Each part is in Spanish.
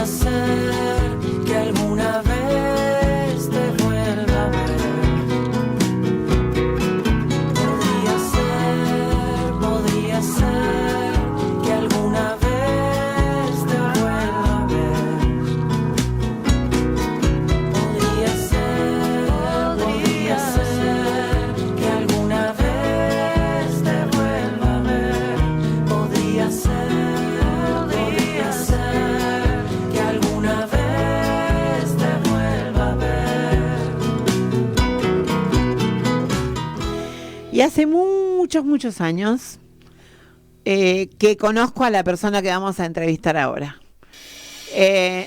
ser que alguna vez te vuelva a ver. Podría ser que alguna vez te vuelva a ver. Podría ser que alguna vez te vuelva a ver. Podría ser que alguna vez te vuelva a ver. Y hace muchos años que conozco a la persona que vamos a entrevistar ahora.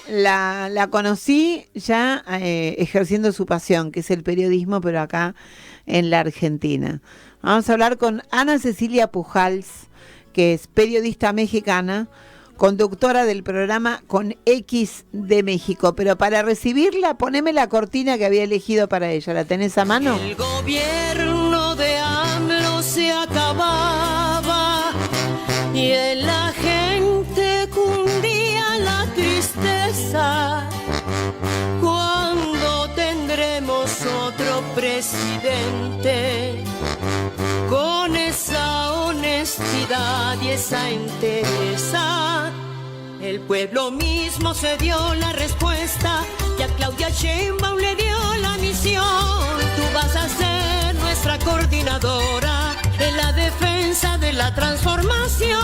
La conocí ya ejerciendo su pasión, que es el periodismo, pero acá en la Argentina. Vamos a hablar con Ana Cecilia Pujals, que es periodista mexicana, conductora del programa Con X de México. Pero para recibirla, poneme la cortina que había elegido para ella. ¿La tenés a mano? El gobierno de AMLO se acababa y en la gente cundía la tristeza. ¿Cuándo tendremos otro presidente con esa honestidad y esa entereza? El pueblo mismo se dio la respuesta y a Claudia Sheinbaum le dio la misión. Tú vas a ser nuestra coordinadora en la defensa de la transformación.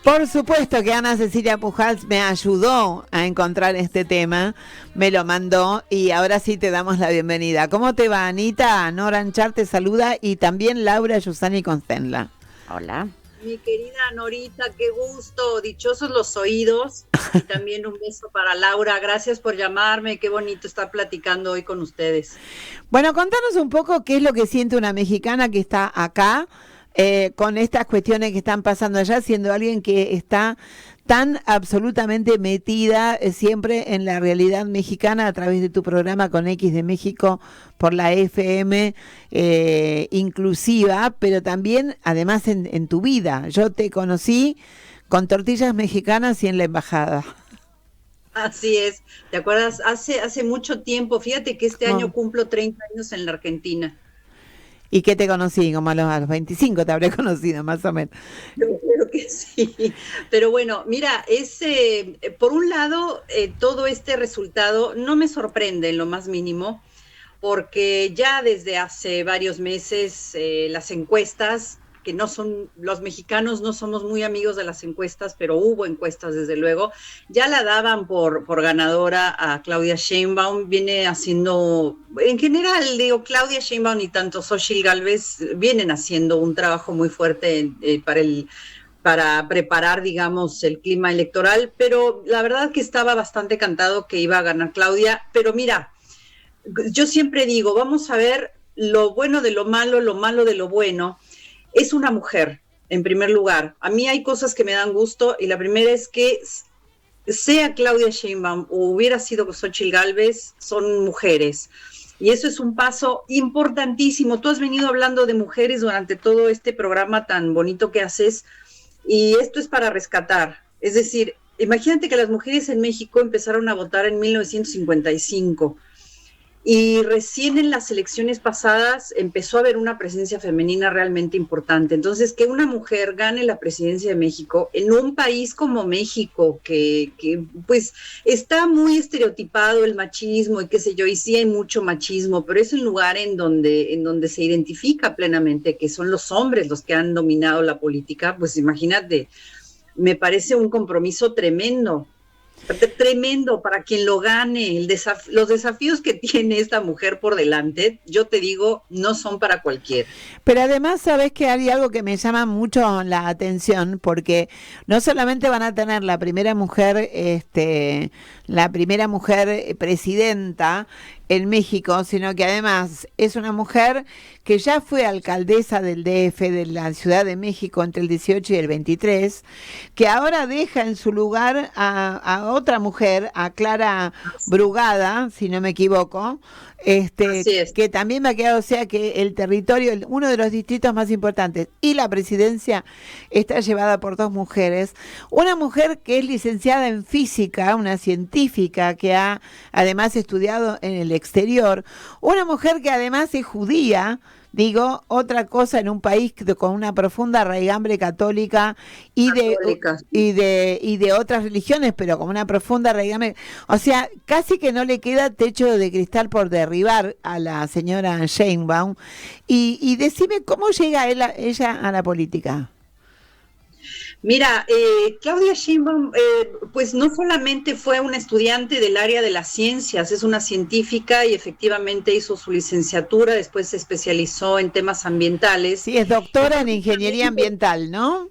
Por supuesto que Ana Cecilia Pujals me ayudó a encontrar este tema, me lo mandó y ahora sí te damos la bienvenida. ¿Cómo te va, Anita? Nora Anchar te saluda y también Laura Yusani Constenla. Hola. Mi querida Norita, qué gusto, dichosos los oídos, y también un beso para Laura, gracias por llamarme, qué bonito estar platicando hoy con ustedes. Bueno, contanos un poco qué es lo que siente una mexicana que está acá, con estas cuestiones que están pasando allá, siendo alguien que está tan absolutamente metida siempre en la realidad mexicana a través de tu programa Con X de México por la FM inclusiva, pero también además en tu vida. Yo te conocí con tortillas mexicanas y en la embajada. Así es, ¿te acuerdas? Hace mucho tiempo, fíjate que este año cumplo 30 años en la Argentina. ¿Y qué te conocí? Como a los 25 te habré conocido, más o menos. Yo creo que sí. Pero bueno, mira, por un lado, todo este resultado no me sorprende en lo más mínimo, porque ya desde hace varios meses las encuestas, que no son, los mexicanos no somos muy amigos de las encuestas, pero hubo encuestas desde luego, ya la daban por ganadora a Claudia Sheinbaum. Viene haciendo, en general, digo, Claudia Sheinbaum y tanto Xochitl Gálvez vienen haciendo un trabajo muy fuerte para preparar, digamos, el clima electoral, pero la verdad que estaba bastante cantado que iba a ganar Claudia. Pero mira, yo siempre digo, vamos a ver lo bueno de lo malo de lo bueno. Es una mujer, en primer lugar. A mí hay cosas que me dan gusto, y la primera es que sea Claudia Sheinbaum o hubiera sido Xochitl Gálvez, son mujeres. Y eso es un paso importantísimo. Tú has venido hablando de mujeres durante todo este programa tan bonito que haces, y esto es para rescatar. Es decir, imagínate que las mujeres en México empezaron a votar en 1955. Y recién en las elecciones pasadas empezó a haber una presencia femenina realmente importante. Entonces, que una mujer gane la presidencia de México en un país como México, que pues está muy estereotipado el machismo y qué sé yo, y sí hay mucho machismo, pero es un lugar en donde se identifica plenamente que son los hombres los que han dominado la política. Pues imagínate, me parece un compromiso tremendo para quien lo gane. Los desafíos que tiene esta mujer por delante, yo te digo, no son para cualquiera. Pero además, sabes que hay algo que me llama mucho la atención, porque no solamente van a tener la primera mujer presidenta en México, sino que además es una mujer que ya fue alcaldesa del DF, de la Ciudad de México, entre el 18 y el 23, que ahora deja en su lugar a otra mujer, a Clara Brugada, si no me equivoco, que también me ha quedado, o sea que el territorio, uno de los distritos más importantes y la presidencia está llevada por dos mujeres. Una mujer que es licenciada en física, una científica que ha además estudiado en el exterior, una mujer que además es judía. Digo, otra cosa en un país con una profunda raigambre católica y de otras religiones, pero con una profunda raigambre. O sea, casi que no le queda techo de cristal por derribar a la señora Sheinbaum. Y decime, ¿cómo llega ella a la política? Mira, Claudia Sheinbaum, pues no solamente fue una estudiante del área de las ciencias, es una científica y efectivamente hizo su licenciatura, después se especializó en temas ambientales. Sí, es doctora en ingeniería ambiental, ¿no?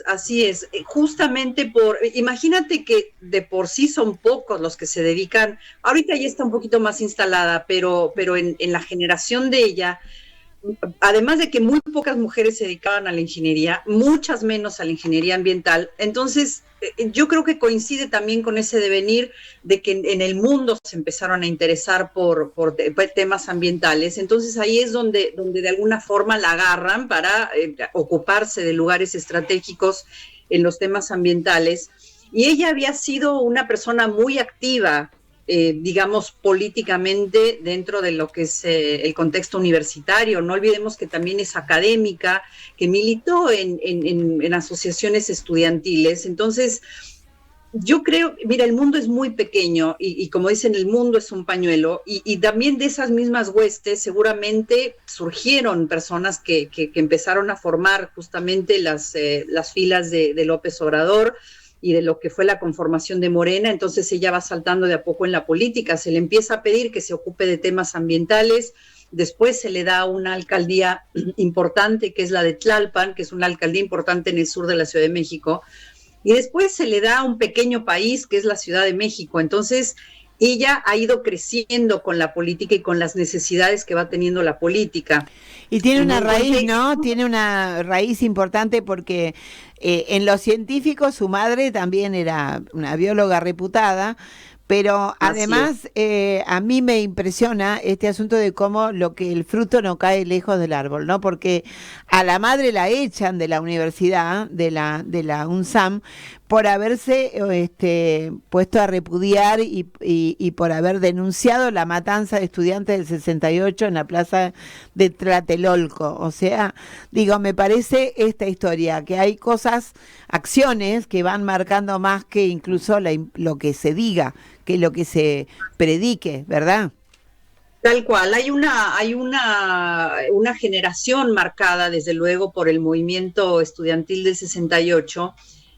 Así es. Justamente imagínate que de por sí son pocos los que se dedican, ahorita ya está un poquito más instalada, pero en la generación de ella, además de que muy pocas mujeres se dedicaban a la ingeniería, muchas menos a la ingeniería ambiental. Entonces, yo creo que coincide también con ese devenir de que en el mundo se empezaron a interesar por temas ambientales. Entonces, ahí es donde de alguna forma la agarran para ocuparse de lugares estratégicos en los temas ambientales. Y ella había sido una persona muy activa, digamos, políticamente dentro de lo que es el contexto universitario. No olvidemos que también es académica, que militó en asociaciones estudiantiles. Entonces, yo creo, mira, el mundo es muy pequeño y como dicen, el mundo es un pañuelo y también de esas mismas huestes seguramente surgieron personas que empezaron a formar justamente las filas de López Obrador y de lo que fue la conformación de Morena. Entonces ella va saltando de a poco en la política, se le empieza a pedir que se ocupe de temas ambientales, después se le da una alcaldía importante que es la de Tlalpan, que es una alcaldía importante en el sur de la Ciudad de México, y después se le da un pequeño país que es la Ciudad de México. Entonces ella ha ido creciendo con la política y con las necesidades que va teniendo la política. Y tiene una raíz, ¿no? Tiene una raíz importante porque en los científicos su madre también era una bióloga reputada, pero además a mí me impresiona este asunto de cómo el fruto no cae lejos del árbol, ¿no? Porque a la madre la echan de la universidad, de la UNSAM, por haberse puesto a repudiar y por haber denunciado la matanza de estudiantes del 68 en la plaza de Tlatelolco. O sea, digo, me parece esta historia, que hay acciones que van marcando más que incluso lo que se diga, que lo que se predique, ¿verdad? Tal cual, hay una generación marcada desde luego por el movimiento estudiantil del 68,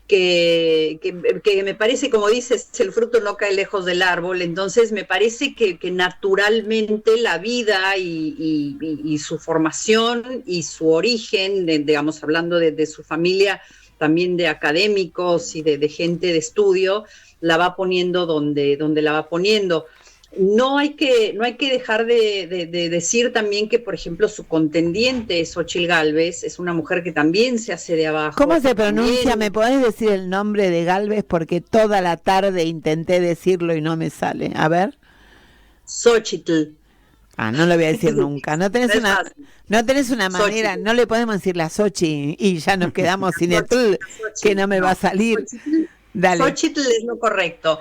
que me parece, como dices, el fruto no cae lejos del árbol. Entonces me parece que naturalmente la vida y su formación y su origen, digamos, hablando de su familia, también de académicos y de gente de estudio, la va poniendo donde la va poniendo. No hay que dejar de decir también que, por ejemplo, su contendiente, Xóchitl Gálvez, es una mujer que también se hace de abajo. ¿Cómo se pronuncia? ¿Me podés decir el nombre de Gálvez? Porque toda la tarde intenté decirlo y no me sale. A ver. Xóchitl. No lo voy a decir nunca. No tenés una manera, no le podemos decir la Xochi y ya nos quedamos sin el que no me va a salir. Dale. Xóchitl es lo correcto.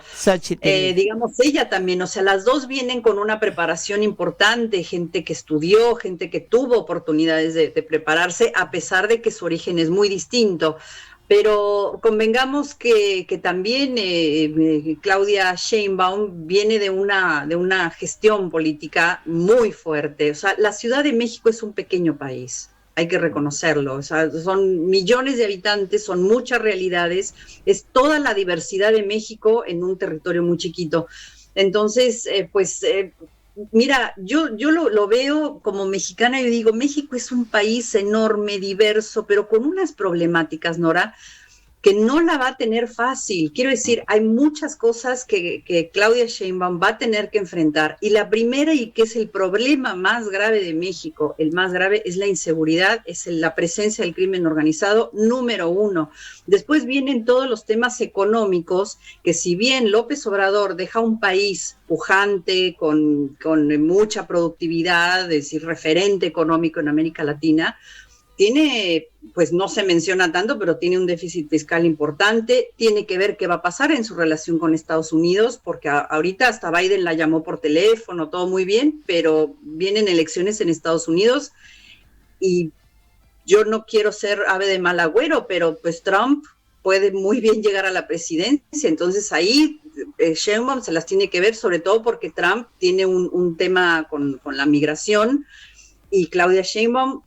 Digamos, ella también, o sea, las dos vienen con una preparación importante, gente que estudió, gente que tuvo oportunidades de prepararse, a pesar de que su origen es muy distinto. Pero convengamos que también Claudia Sheinbaum viene de una gestión política muy fuerte. O sea, la Ciudad de México es un pequeño país, hay que reconocerlo. O sea, son millones de habitantes, son muchas realidades, es toda la diversidad de México en un territorio muy chiquito. Entonces, mira, yo lo veo como mexicana y digo, México es un país enorme, diverso, pero con unas problemáticas, Nora, que no la va a tener fácil. Quiero decir, hay muchas cosas que Claudia Sheinbaum va a tener que enfrentar. Y la primera, y que es el problema más grave de México, el más grave, es la inseguridad, es la presencia del crimen organizado, número uno. Después vienen todos los temas económicos, que si bien López Obrador deja un país pujante, con mucha productividad, es decir, referente económico en América Latina, tiene, pues no se menciona tanto, pero tiene un déficit fiscal importante, tiene que ver qué va a pasar en su relación con Estados Unidos, porque ahorita hasta Biden la llamó por teléfono, todo muy bien, pero vienen elecciones en Estados Unidos y yo no quiero ser ave de mal agüero, pero pues Trump puede muy bien llegar a la presidencia, entonces ahí Sheinbaum se las tiene que ver, sobre todo porque Trump tiene un tema con la migración y Claudia Sheinbaum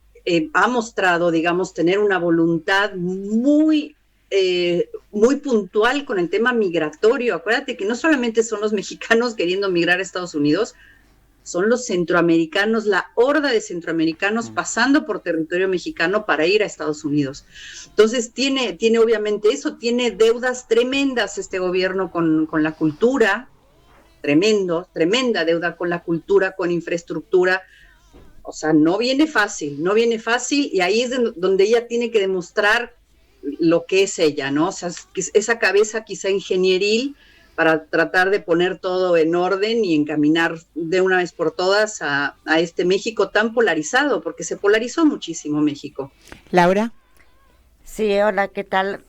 ha mostrado, digamos, tener una voluntad muy puntual con el tema migratorio. Acuérdate que no solamente son los mexicanos queriendo migrar a Estados Unidos, son los centroamericanos, la horda de centroamericanos pasando por territorio mexicano para ir a Estados Unidos. Entonces tiene obviamente eso, tiene deudas tremendas este gobierno con la cultura, tremenda deuda con la cultura, con infraestructura. O sea, no viene fácil, y ahí es donde ella tiene que demostrar lo que es ella, ¿no? O sea, esa cabeza quizá ingenieril para tratar de poner todo en orden y encaminar de una vez por todas a este México tan polarizado, porque se polarizó muchísimo México. Laura. Sí, hola, ¿qué tal?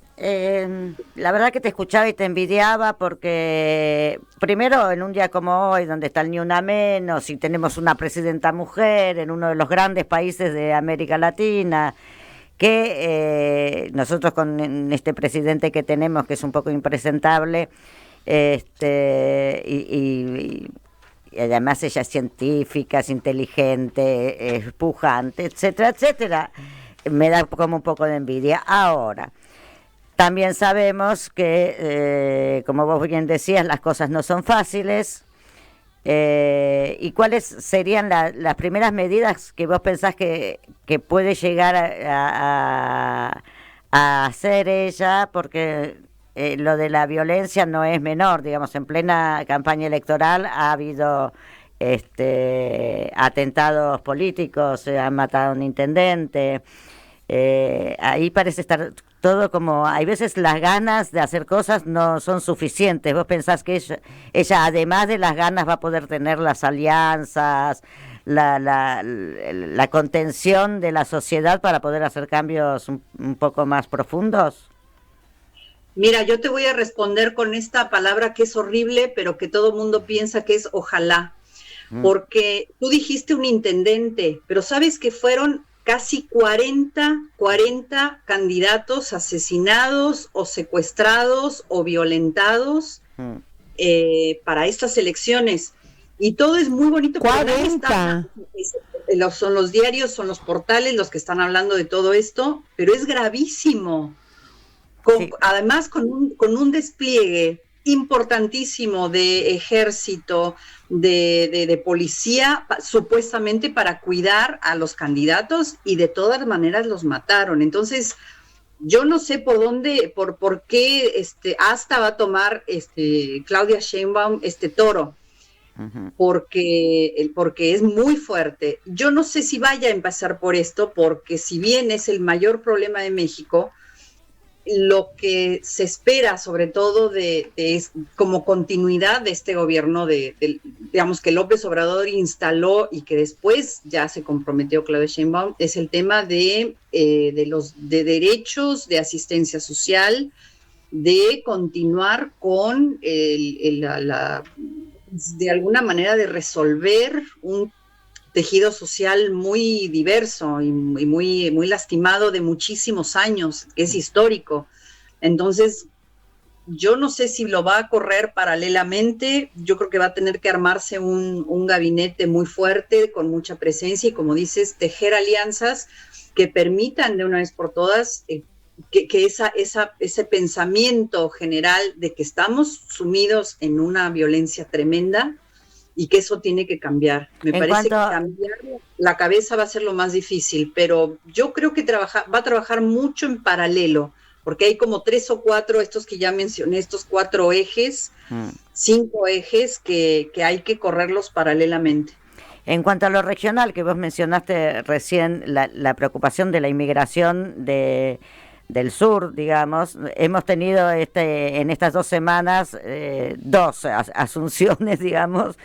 La verdad que te escuchaba y te envidiaba porque primero en un día como hoy, donde está el Ni Una Menos y tenemos una presidenta mujer en uno de los grandes países de América Latina, que nosotros con este presidente que tenemos, que es un poco impresentable, y además ella es científica, es inteligente, es pujante, etcétera, etcétera, me da como un poco de envidia. Ahora, también sabemos que, como vos bien decías, las cosas no son fáciles. ¿Y cuáles serían las primeras medidas que vos pensás que puede llegar a hacer ella? Porque lo de la violencia no es menor, digamos, en plena campaña electoral ha habido atentados políticos, se han matado a un intendente. Ahí parece estar todo como, hay veces las ganas de hacer cosas no son suficientes. ¿Vos pensás que ella además de las ganas va a poder tener las alianzas, la contención de la sociedad para poder hacer cambios un poco más profundos? Mira, yo te voy a responder con esta palabra que es horrible, pero que todo mundo piensa que es ojalá, porque tú dijiste un intendente, pero sabes que fueron casi 40 candidatos asesinados o secuestrados o violentados para estas elecciones. Y todo es muy bonito. 40. Son los diarios, son los portales los que están hablando de todo esto, pero es gravísimo. Sí. Además, con un despliegue importantísimo de ejército, de policía, supuestamente para cuidar a los candidatos, y de todas maneras los mataron. Entonces, yo no sé por qué hasta va a tomar Claudia Sheinbaum este toro, porque es muy fuerte. Yo no sé si vaya a empezar por esto, porque si bien es el mayor problema de México, lo que se espera sobre todo como continuidad de este gobierno, digamos, que López Obrador instaló y que después ya se comprometió Claudia Sheinbaum, es el tema de derechos, de asistencia social, de continuar con de alguna manera de resolver un tejido social muy diverso y muy lastimado de muchísimos años, que es histórico. Entonces, yo no sé si lo va a correr paralelamente. Yo creo que va a tener que armarse un gabinete muy fuerte, con mucha presencia, y como dices, tejer alianzas que permitan de una vez por todas que ese pensamiento general de que estamos sumidos en una violencia tremenda y que eso tiene que cambiar. Me parece que cambiar la cabeza va a ser lo más difícil, pero yo creo que va a trabajar mucho en paralelo, porque hay como 3 o 4, estos que ya mencioné, estos 4 ejes, 5 ejes que hay que correrlos paralelamente. En cuanto a lo regional, que vos mencionaste recién, la preocupación de la inmigración del sur, digamos, hemos tenido en estas 2 semanas 2 asunciones, digamos,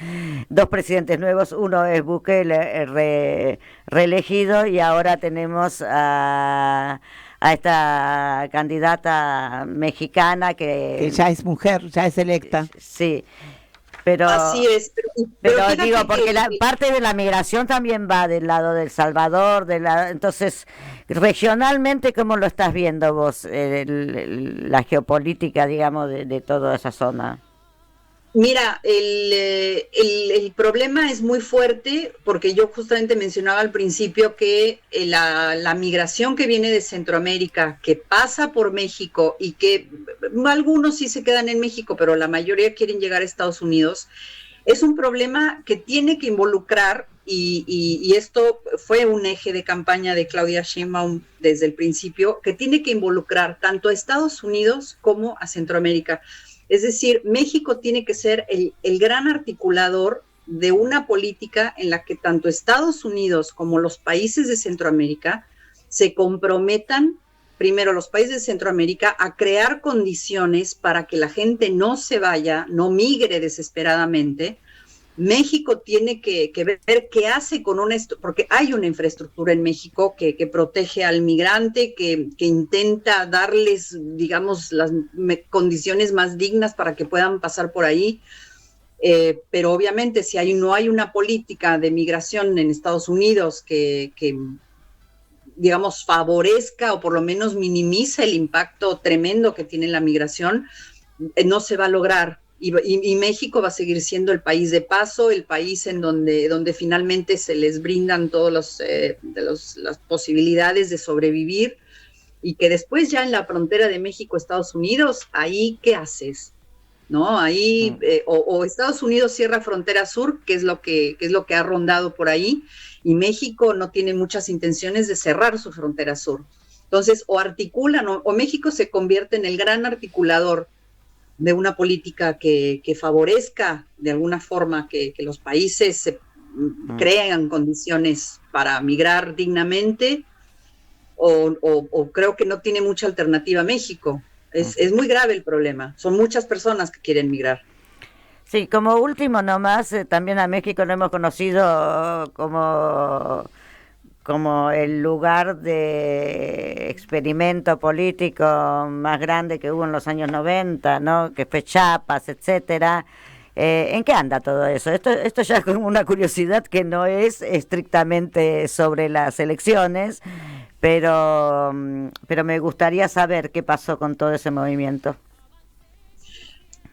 2 presidentes nuevos. Uno es Bukele reelegido, y ahora tenemos a esta candidata mexicana que ya es mujer, ya es electa. Sí. Pero, así es, pero digo, porque parte de la migración también va del lado del Salvador, entonces, regionalmente, ¿cómo lo estás viendo vos, la geopolítica, digamos, de toda esa zona? Mira, el problema es muy fuerte, porque yo justamente mencionaba al principio que la migración que viene de Centroamérica, que pasa por México, y que algunos sí se quedan en México, pero la mayoría quieren llegar a Estados Unidos, es un problema que tiene que involucrar, y esto fue un eje de campaña de Claudia Sheinbaum desde el principio, que tiene que involucrar tanto a Estados Unidos como a Centroamérica. Es decir, México tiene que ser el gran articulador de una política en la que tanto Estados Unidos como los países de Centroamérica se comprometan, primero los países de Centroamérica, a crear condiciones para que la gente no se vaya, no migre desesperadamente. México tiene que ver qué hace con porque hay una infraestructura en México que protege al migrante, que intenta darles, digamos, las condiciones más dignas para que puedan pasar por ahí. Pero obviamente si no hay una política de migración en Estados Unidos que digamos, favorezca o por lo menos minimice el impacto tremendo que tiene la migración, no se va a lograr. Y México va a seguir siendo el país de paso, el país en donde finalmente se les brindan todas las posibilidades de sobrevivir, y que después ya en la frontera de México-Estados Unidos, ahí ¿qué haces? ¿No? Ahí o Estados Unidos cierra frontera sur, que es lo que ha rondado por ahí, y México no tiene muchas intenciones de cerrar su frontera sur. Entonces, o articulan, o México se convierte en el gran articulador de una política que favorezca de alguna forma que los países crean condiciones para migrar dignamente, o creo que no tiene mucha alternativa México. Es muy grave el problema, son muchas personas que quieren migrar. Sí, como último nomás, también a México lo hemos conocido como el lugar de experimento político más grande que hubo en los años 90, ¿no? Que fue Chiapas, etcétera. ¿En qué anda todo eso? Esto ya es como una curiosidad que no es estrictamente sobre las elecciones, pero me gustaría saber qué pasó con todo ese movimiento.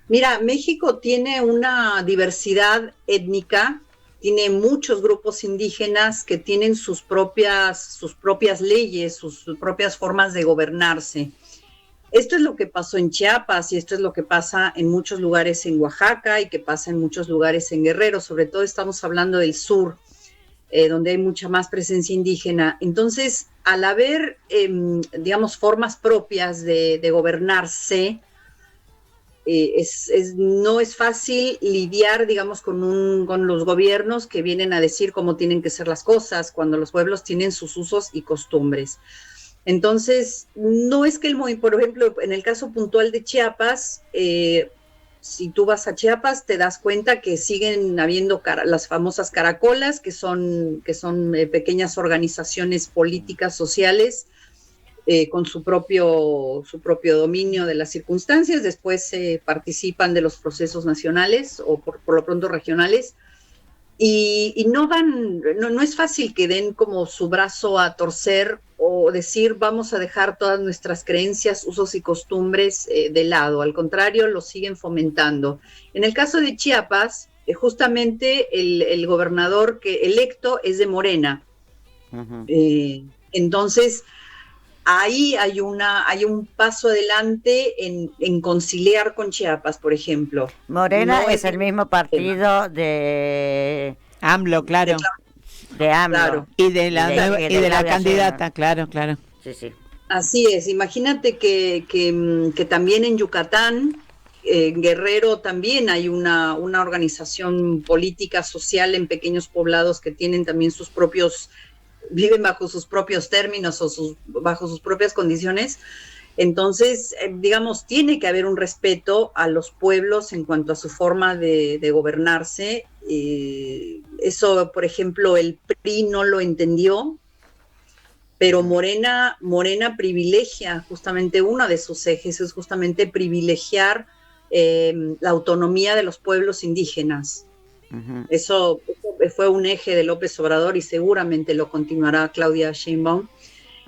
Mira, México tiene una diversidad étnica, tiene muchos grupos indígenas que tienen sus propias leyes, sus propias formas de gobernarse. Esto es lo que pasó en Chiapas, y esto es lo que pasa en muchos lugares en Oaxaca, y que pasa en muchos lugares en Guerrero. Sobre todo estamos hablando del sur, donde hay mucha más presencia indígena. Entonces, al haber, digamos, formas propias de gobernarse, no es fácil lidiar, digamos, con los gobiernos que vienen a decir cómo tienen que ser las cosas, cuando los pueblos tienen sus usos y costumbres. Entonces, no es que por ejemplo, en el caso puntual de Chiapas, si tú vas a Chiapas, te das cuenta que siguen habiendo las famosas caracolas, que son pequeñas organizaciones políticas, sociales, con su propio dominio de las circunstancias. Después participan de los procesos nacionales o por lo pronto regionales, y no es fácil que den como su brazo a torcer o decir vamos a dejar todas nuestras creencias, usos y costumbres de lado. Al contrario, lo siguen fomentando. En el caso de Chiapas, justamente el gobernador electo es de Morena. Uh-huh. Entonces, ahí hay un paso adelante en conciliar con Chiapas, por ejemplo. Morena no es el mismo partido de AMLO, claro. De AMLO. Claro. Y de la candidata, claro. Sí. Así es, imagínate que también en Yucatán, en Guerrero también hay una organización política, social en pequeños poblados que tienen también sus propios, viven bajo sus propios términos o bajo sus propias condiciones. Entonces, digamos, tiene que haber un respeto a los pueblos en cuanto a su forma de gobernarse. Eso, por ejemplo, el PRI no lo entendió, pero Morena privilegia, justamente uno de sus ejes es justamente privilegiar la autonomía de los pueblos indígenas. Uh-huh. Eso fue un eje de López Obrador y seguramente lo continuará Claudia Sheinbaum.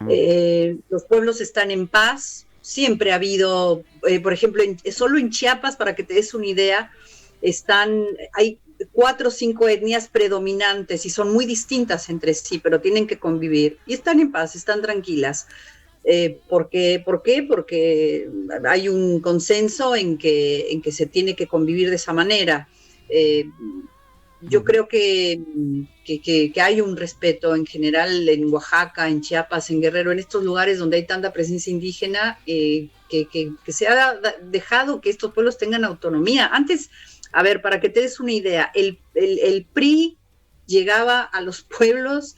Uh-huh. Los pueblos están en paz, siempre ha habido, por ejemplo, solo en Chiapas, para que te des una idea, hay 4 o 5 etnias predominantes y son muy distintas entre sí, pero tienen que convivir y están en paz, están tranquilas. ¿Por qué? Porque hay un consenso en que se tiene que convivir de esa manera. Yo creo que hay un respeto en general en Oaxaca, en Chiapas, en Guerrero, en estos lugares donde hay tanta presencia indígena, que se ha dejado que estos pueblos tengan autonomía. Antes, a ver, para que te des una idea, el PRI llegaba a los pueblos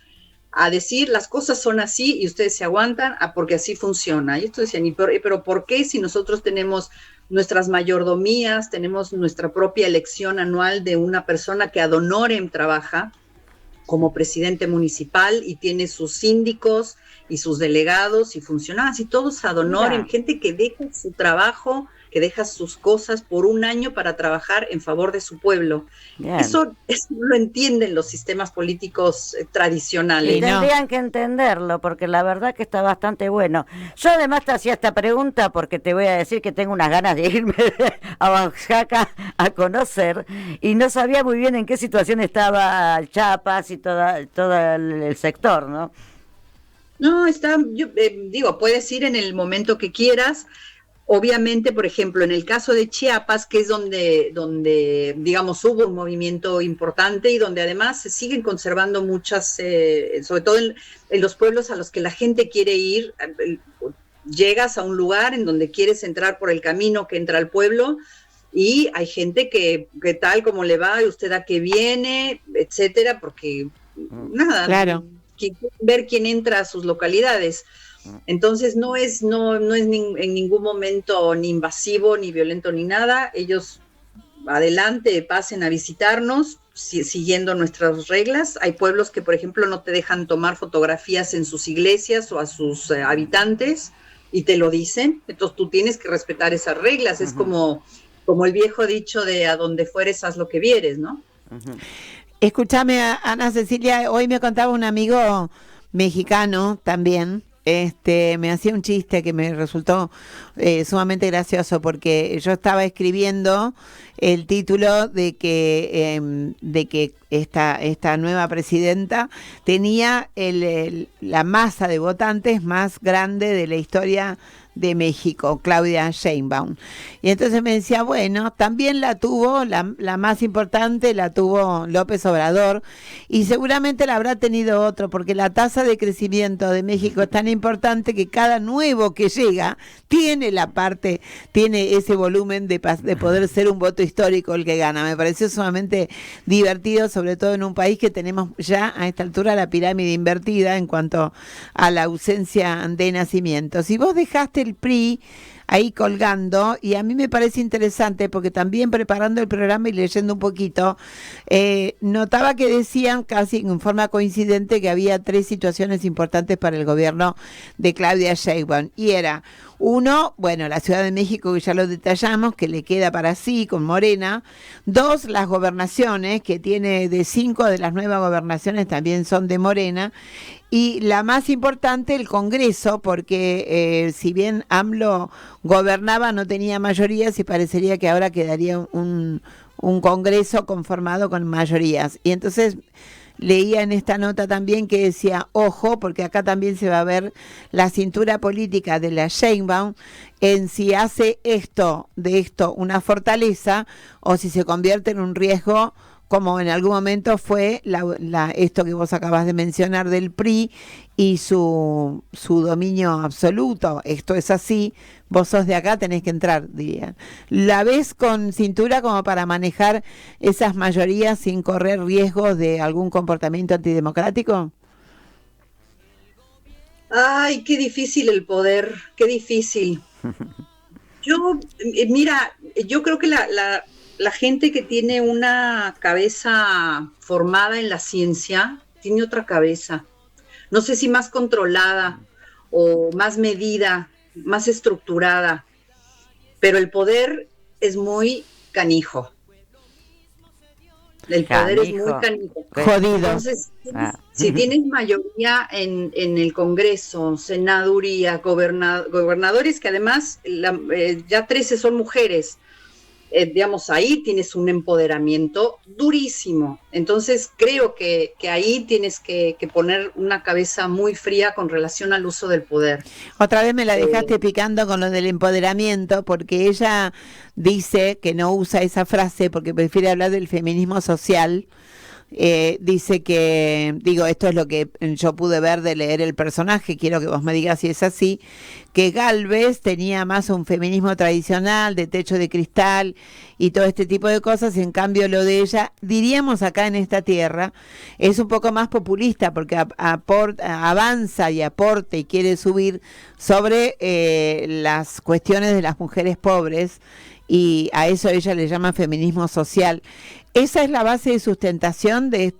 a decir las cosas son así y ustedes se aguantan porque así funciona. Y esto decían, pero ¿por qué si nosotros tenemos nuestras mayordomías, tenemos nuestra propia elección anual de una persona que ad honorem trabaja como presidente municipal y tiene sus síndicos y sus delegados y funcionarios y todos ad honorem, gente que deja su trabajo, que deja sus cosas por un año para trabajar en favor de su pueblo. Eso no lo entienden los sistemas políticos tradicionales. Y tendrían que entenderlo, porque la verdad que está bastante bueno. Yo además te hacía esta pregunta porque te voy a decir que tengo unas ganas de irme a Oaxaca a conocer y no sabía muy bien en qué situación estaba Chiapas y todo el sector, ¿no? No, digo, puedes ir en el momento que quieras. Obviamente, por ejemplo, en el caso de Chiapas, que es donde digamos, hubo un movimiento importante y donde además se siguen conservando muchas, sobre todo en los pueblos a los que la gente quiere ir, llegas a un lugar en donde quieres entrar por el camino que entra al pueblo y hay gente que tal como le va, y usted a qué viene, etcétera, porque nada, claro, ver quién entra a sus localidades. Entonces no es en ningún momento ni invasivo, ni violento, ni nada. Ellos adelante, pasen a visitarnos, siguiendo nuestras reglas. Hay pueblos que, por ejemplo, no te dejan tomar fotografías en sus iglesias o a sus habitantes, y te lo dicen. Entonces tú tienes que respetar esas reglas. Uh-huh. Es como el viejo dicho de a donde fueres, haz lo que vieres, ¿no? Uh-huh. Escúchame, Ana Cecilia, hoy me contaba un amigo mexicano también, me hacía un chiste que me resultó sumamente gracioso, porque yo estaba escribiendo el título de que esta nueva presidenta tenía la masa de votantes más grande de la historia de México, Claudia Sheinbaum. Y entonces me decía, bueno, también la tuvo, la más importante la tuvo López Obrador, y seguramente la habrá tenido otro, porque la tasa de crecimiento de México es tan importante que cada nuevo que llega tiene ese volumen de poder ser un voto histórico el que gana. Me pareció sumamente divertido, sobre todo en un país que tenemos ya a esta altura la pirámide invertida en cuanto a la ausencia de nacimientos. Si vos dejaste el PRI ahí colgando, y a mí me parece interesante porque también preparando el programa y leyendo un poquito, notaba que decían casi en forma coincidente que había 3 situaciones importantes para el gobierno de Claudia Sheinbaum, y era: uno, bueno, la Ciudad de México, que ya lo detallamos, que le queda para sí con Morena. 2, las gobernaciones, que tiene de 5 de las nuevas gobernaciones también son de Morena. Y la más importante, el Congreso, porque si bien AMLO gobernaba, no tenía mayorías, y parecería que ahora quedaría un Congreso conformado con mayorías. Y entonces leía en esta nota también que decía, ojo, porque acá también se va a ver la cintura política de la Sheinbaum en si hace de esto una fortaleza o si se convierte en un riesgo como en algún momento fue esto que vos acabas de mencionar del PRI y su dominio absoluto. Esto es así, vos sos de acá, tenés que entrar, dirían. ¿La ves con cintura como para manejar esas mayorías sin correr riesgos de algún comportamiento antidemocrático? Ay, qué difícil el poder, qué difícil. Mira, yo creo que la gente que tiene una cabeza formada en la ciencia tiene otra cabeza. No sé si más controlada o más medida, más estructurada, pero el poder es muy canijo. El poder es muy canijo. Jodido. Entonces, si tienes mayoría en el Congreso, senaduría, gobernadores, que además ya 13 son mujeres, digamos, ahí tienes un empoderamiento durísimo. Entonces, creo que ahí tienes que poner una cabeza muy fría con relación al uso del poder. Otra vez me la dejaste picando con lo del empoderamiento, porque ella dice que no usa esa frase porque prefiere hablar del feminismo social. Dice que, digo, esto es lo que yo pude ver de leer el personaje, quiero que vos me digas si es así, que Gálvez tenía más un feminismo tradicional, de techo de cristal y todo este tipo de cosas, y en cambio lo de ella, diríamos acá en esta tierra, es un poco más populista, porque avanza y aporta y quiere subir sobre las cuestiones de las mujeres pobres, y a eso ella le llama feminismo social. ¿Esa es la base de sustentación de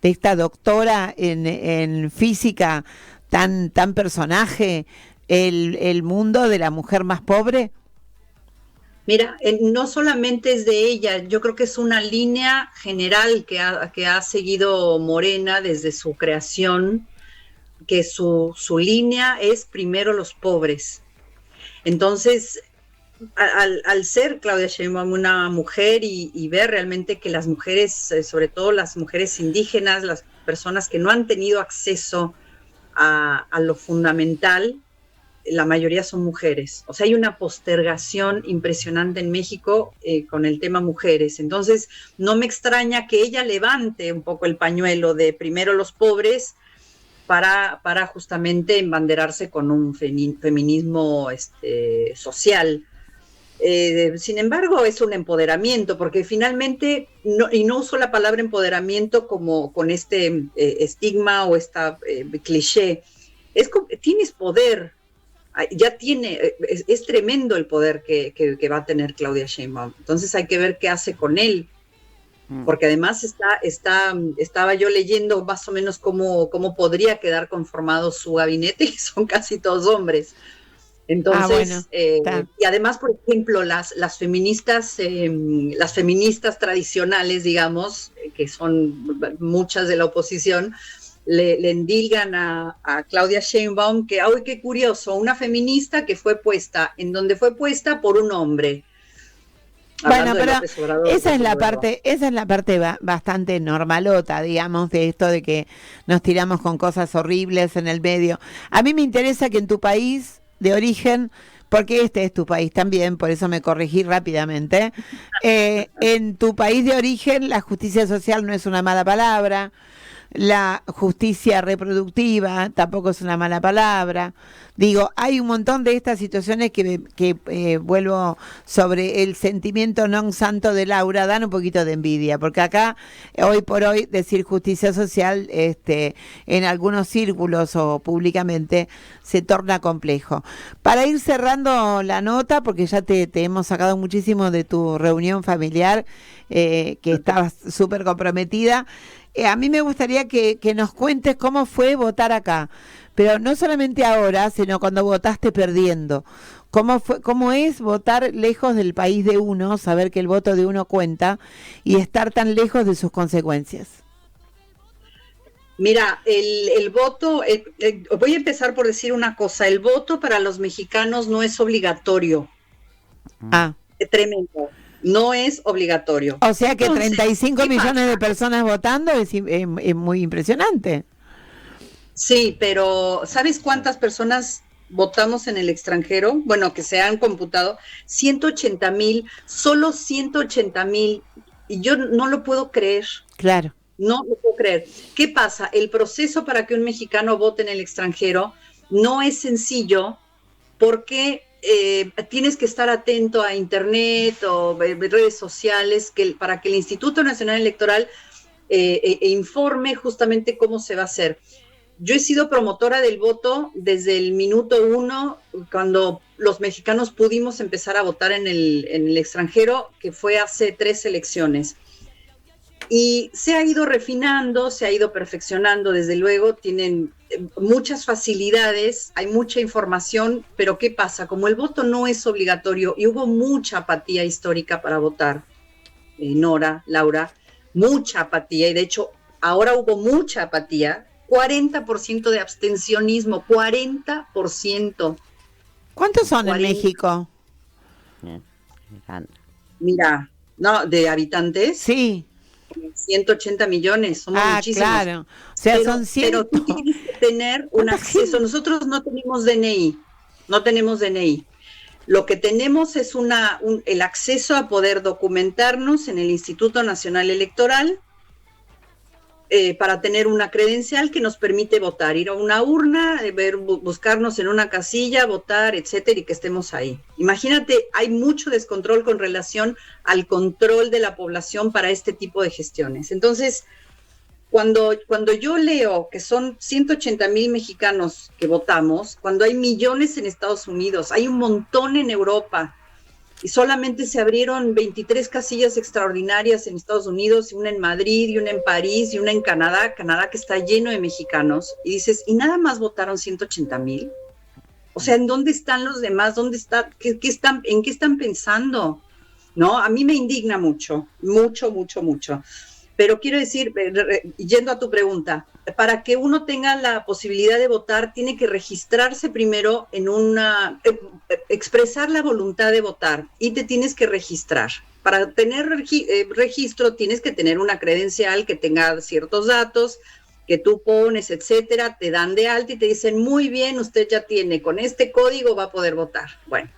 esta doctora en física tan personaje, el mundo de la mujer más pobre? Mira, no solamente es de ella, yo creo que es una línea general que ha seguido Morena desde su creación, que su línea es primero los pobres. Entonces, al ser Claudia Sheinbaum una mujer y ver realmente que las mujeres, sobre todo las mujeres indígenas, las personas que no han tenido acceso a lo fundamental, la mayoría son mujeres. O sea, hay una postergación impresionante en México con el tema mujeres. Entonces, no me extraña que ella levante un poco el pañuelo de primero los pobres para justamente embanderarse con un feminismo social. Sin embargo, es un empoderamiento, porque finalmente, no uso la palabra empoderamiento como con este estigma o esta cliché, tienes poder, ya es tremendo el poder que va a tener Claudia Sheinbaum. Entonces hay que ver qué hace con él, porque además estaba yo leyendo más o menos cómo podría quedar conformado su gabinete, y son casi todos hombres. Entonces, y además, por ejemplo, las feministas tradicionales, digamos, que son muchas de la oposición, le endilgan a Claudia Sheinbaum que, ¡ay, qué curioso! Una feminista que fue puesta por un hombre. Bueno, pero esa es la parte bastante normalota, digamos, de esto de que nos tiramos con cosas horribles en el medio. A mí me interesa que en tu país de origen, porque este es tu país también, por eso me corregí rápidamente, en tu país de origen la justicia social no es una mala palabra, la justicia reproductiva tampoco es una mala palabra. Digo, hay un montón de estas situaciones que vuelvo sobre el sentimiento non santo de Laura, dan un poquito de envidia, porque acá, hoy por hoy, decir justicia social, en algunos círculos o públicamente, se torna complejo. Para ir cerrando la nota, porque ya te hemos sacado muchísimo de tu reunión familiar, que estabas súper comprometida, a mí me gustaría que nos cuentes cómo fue votar acá, pero no solamente ahora, sino cuando votaste perdiendo. ¿Cómo es votar lejos del país de uno, saber que el voto de uno cuenta y estar tan lejos de sus consecuencias? Mira, el voto, voy a empezar por decir una cosa, el voto para los mexicanos no es obligatorio. Tremendo. No es obligatorio. O sea que 35 millones de personas votando es muy impresionante. Sí, pero ¿sabes cuántas personas votamos en el extranjero? Bueno, que se han computado, 180,000, solo 180,000 y yo no lo puedo creer. Claro. No lo puedo creer. ¿Qué pasa? El proceso para que un mexicano vote en el extranjero no es sencillo porque tienes que estar atento a internet o redes sociales para que el Instituto Nacional Electoral informe justamente cómo se va a hacer. Yo he sido promotora del voto desde el minuto 1, cuando los mexicanos pudimos empezar a votar en el extranjero, que fue hace 3 elecciones. Y se ha ido refinando, se ha ido perfeccionando, desde luego, tienen muchas facilidades, hay mucha información, pero ¿qué pasa? Como el voto no es obligatorio y hubo mucha apatía histórica para votar, Nora, Laura, mucha apatía, y de hecho ahora hubo mucha apatía, 40% de abstencionismo, 40%. ¿Cuántos son en México? Mira, ¿no? ¿De habitantes? Sí. 180 millones, somos muchísimos. Claro, o sea, son 100. Pero tú tienes que tener un acceso. Nosotros no tenemos DNI, Lo que tenemos es el acceso a poder documentarnos en el Instituto Nacional Electoral para tener una credencial que nos permite votar, ir a una urna, buscarnos en una casilla, votar, etcétera, y que estemos ahí. Imagínate, hay mucho descontrol con relación al control de la población para este tipo de gestiones. Entonces, cuando yo leo que son 180,000 mexicanos que votamos, cuando hay millones en Estados Unidos, hay un montón en Europa, y solamente se abrieron 23 casillas extraordinarias en Estados Unidos, una en Madrid, y una en París, y una en Canadá que está lleno de mexicanos, y dices, ¿y nada más votaron 180,000? O sea, ¿en dónde están los demás? ¿Dónde está? ¿En qué están pensando? ¿No? A mí me indigna mucho. Pero quiero decir, yendo a tu pregunta, para que uno tenga la posibilidad de votar, tiene que registrarse primero en expresar la voluntad de votar, y te tienes que registrar. Para tener registro tienes que tener una credencial que tenga ciertos datos que tú pones, etcétera, te dan de alta y te dicen, muy bien, usted ya tiene, con este código va a poder votar. Bueno,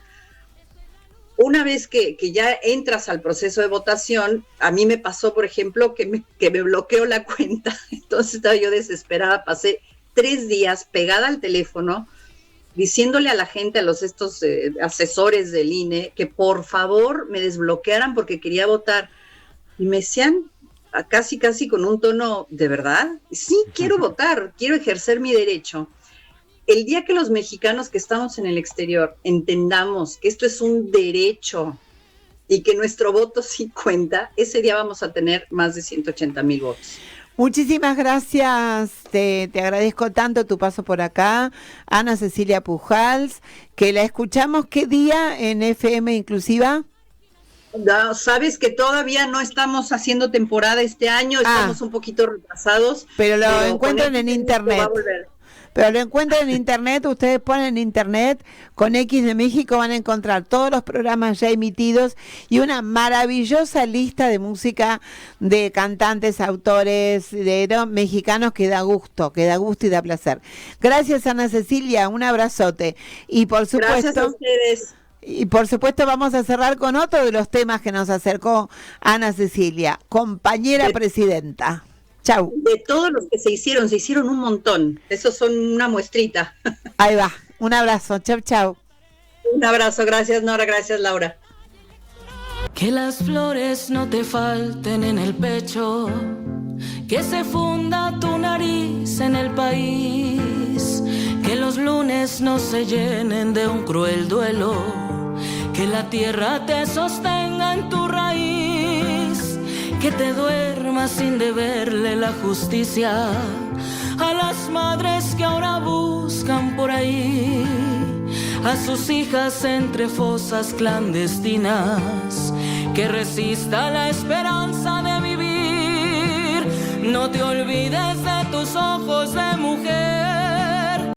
una vez que ya entras al proceso de votación, a mí me pasó, por ejemplo, que me bloqueó la cuenta. Entonces estaba yo desesperada, pasé 3 días pegada al teléfono, diciéndole a la gente, a estos asesores del INE, que por favor me desbloquearan porque quería votar. Y me decían, casi con un tono, ¿de verdad? Sí, quiero votar, quiero ejercer mi derecho. El día que los mexicanos que estamos en el exterior entendamos que esto es un derecho y que nuestro voto sí cuenta, ese día vamos a tener más de 180,000 votos. Muchísimas gracias, te agradezco tanto tu paso por acá, Ana Cecilia Pujals, que la escuchamos, ¿qué día en FM Inclusiva? No, sabes que todavía no estamos haciendo temporada este año, estamos un poquito retrasados. Pero lo encuentran en internet. Pero lo encuentran en internet, ustedes ponen en internet, con X de México van a encontrar todos los programas ya emitidos y una maravillosa lista de música de cantantes, autores, mexicanos que da gusto y da placer. Gracias, Ana Cecilia, un abrazote. Y por supuesto, gracias a ustedes. Y por supuesto vamos a cerrar con otro de los temas que nos acercó Ana Cecilia, compañera presidenta. Chau. De todos los que se hicieron un montón. Esos son una muestrita. Ahí va. Un abrazo. Chau. Un abrazo. Gracias, Nora. Gracias, Laura. Que las flores no te falten en el pecho, que se funda tu nariz en el país, que los lunes no se llenen de un cruel duelo, que la tierra te sostenga en tu raíz, que te duermas sin deberle la justicia a las madres que ahora buscan por ahí a sus hijas entre fosas clandestinas, que resista la esperanza de vivir. No te olvides de tus ojos de mujer.